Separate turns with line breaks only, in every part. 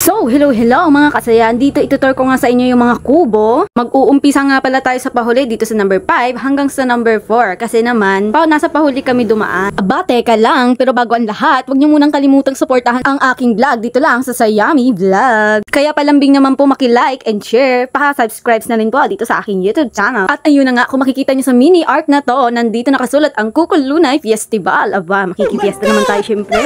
So, hello mga kasayan. Dito itutur ko nga sa inyo yung mga kubo. Mag-uumpisa nga pala tayo sa pahuli dito sa number 5 hanggang sa number 4. Kasi naman, nasa pahuli kami dumaan. Aba, teka lang. Pero bago ang lahat, huwag niyo munang kalimutang suportahan ang aking vlog dito lang sa Sayami Vlog. Kaya palambing naman po maki-like and share. Paka-subscribe na rin po dito sa aking YouTube channel. At ayun na nga, kung makikita niyo sa mini art na to, nandito nakasulat ang Kukulunay Festival. Aba, makikifiesta naman tayo syempre.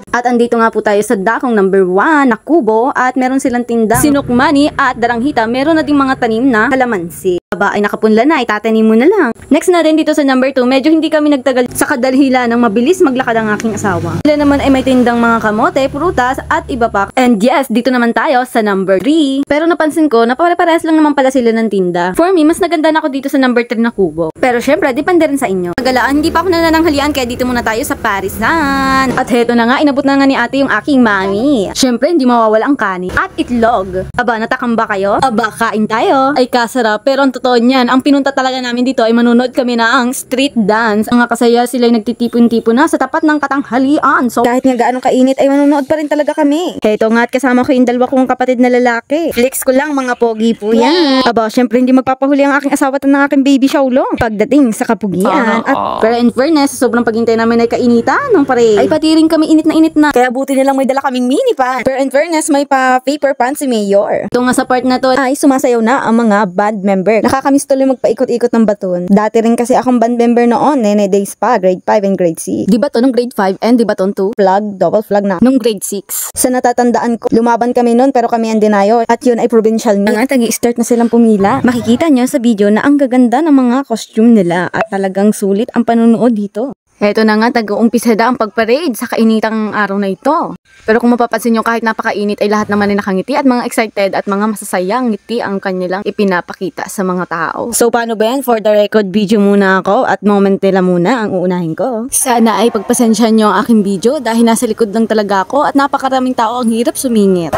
At andito nga po tayo sa dakong number 1 na kubo. At meron silang tindang sinukmani at daranghita. Meron na ding mga tanim na kalamansi. Aba, ay nakapunla na, itatanim mo na lang. Next na rin dito sa number 2, medyo hindi kami nagtagal sa kadalhila ng mabilis maglakad ang aking asawa. Sila naman ay may tindang mga kamote, prutas at iba pa. And yes, dito naman tayo sa number 3. Pero napansin ko na pare-parehas lang naman pala sila ng tinda. For me, mas naganda na ako dito sa number 3 na kubo. Pero syempre, depende rin sa inyo. Nagalaan, hindi pa ako nanananghalian kaya dito muna tayo sa Parisan. At heto na nga, inabot na nga ni ate yung aking mami. Syempre, hindi mawawala ang kanin at itlog. Aba, natakam ba kayo? Aba, kain tayo. Ay kasarap, pero ang totoo niyan, ang pinunta talaga namin dito ay manonood kami na ang street dance. Ang kasaya sila ay nagtitipon-tipon na sa tapat ng katanghalian. So, kahit nga gaano kainit ay manonood pa rin talaga kami. Heto nga at kasama ko yung dalawa kong kapatid na lalaki. Flex ko lang, mga pogi po yan. Aba, syempre hindi magpapahuli ang aking asawa at ng aking baby Shaolong pagdating sa kapugian. At pero in fairness, sobrang paghintay namin ay kainitan ng pare. Ay pati rin kami init na. Kaya buti nilang may dala kaming mini pan. Pero in fairness, may pa paper pan si Mayor. Ito nga sa part na to ay sumasayaw na ang mga band member. Nakakamiss tuloy magpaikot-ikot ng baton. Dati rin kasi akong band member noon, Nene Days pa, grade 5 and grade 6. Di ba to nung grade 5 and di ba to 2? Flag, double flag na. Nung grade 6. Sa natatandaan ko, lumaban kami noon pero kami ang dinayo. At yun ay provincial meet. Nga, tagi-start na silang pumila. Makikita nyo sa video na ang gaganda ng mga costume nila at talagang sulit ang panunood dito. Heto na nga, tag-uumpisa na ang pagparade sa kainitang araw na ito. Pero kung mapapansin nyo, kahit napakainit ay lahat naman ay nakangiti at mga excited at mga masasayang ngiti ang kanilang ipinapakita sa mga tao. So paano ba yan? For the record, video muna ako at moment nila muna ang uunahin ko. Sana ay pagpasensya nyo ang aking video dahil nasa likod lang talaga ako at napakaraming tao ang hirap sumingit.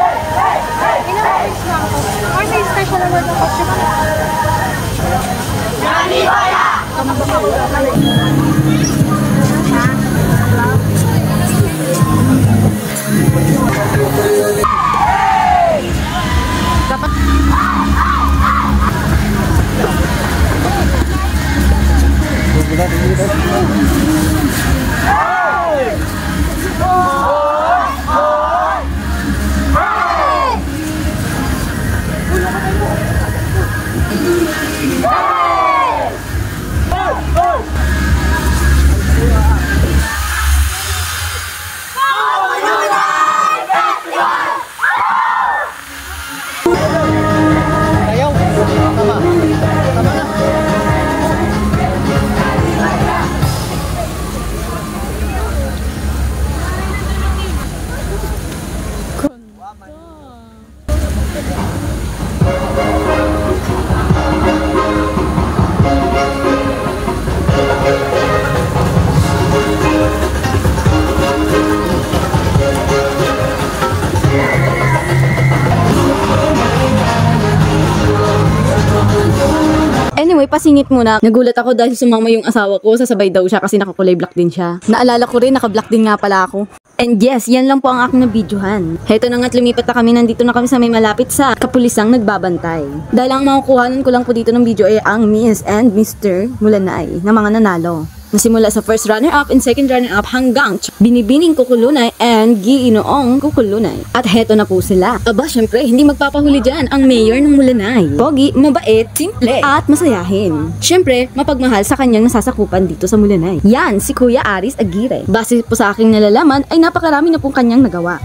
Anyway, pasingit muna. Nagulat ako dahil sumama yung asawa ko. Sasabay daw siya kasi nakakulay black din siya. Naalala ko rin, naka-black din nga pala ako. And yes, yan lang po ang aking nabidyohan. Heto na nga't lumipat na kami. Nandito na kami sa may malapit sa kapulisang nagbabantay. Dahil ang makukuhanan ko lang po dito ng video ay ang Miss and Mr. Mulanay na mga nanalo. Nasimula sa first runner-up and second runner-up hanggang Binibining Kukulunay and Giinoong Kukulunay. At heto na po sila. Aba, syempre, hindi magpapahuli dyan ang mayor ng Mulanay. Pogi, mabait, simple, at masayahin. Syempre, mapagmahal sa kanyang nasasakupan dito sa Mulanay. Yan, si Kuya Aris Aguirre. Base po sa aking nalalaman, ay napakarami na pong kanyang nagawa.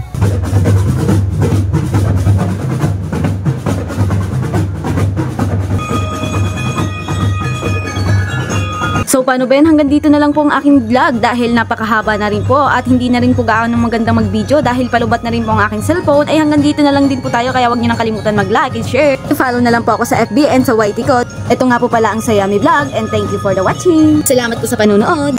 So paano ba yan? Hanggang dito na lang po ang aking vlog dahil napakahaba na rin po at hindi na rin po gaano magandang mag-video dahil palubat na rin po ang aking cellphone. Ay hanggang dito na lang din po tayo kaya wag niyo nang kalimutan mag-like and share. Follow na lang po ako sa FB and sa YT ko. Ito nga po pala ang Sayami Vlog and thank you for the watching. Salamat po sa panunood.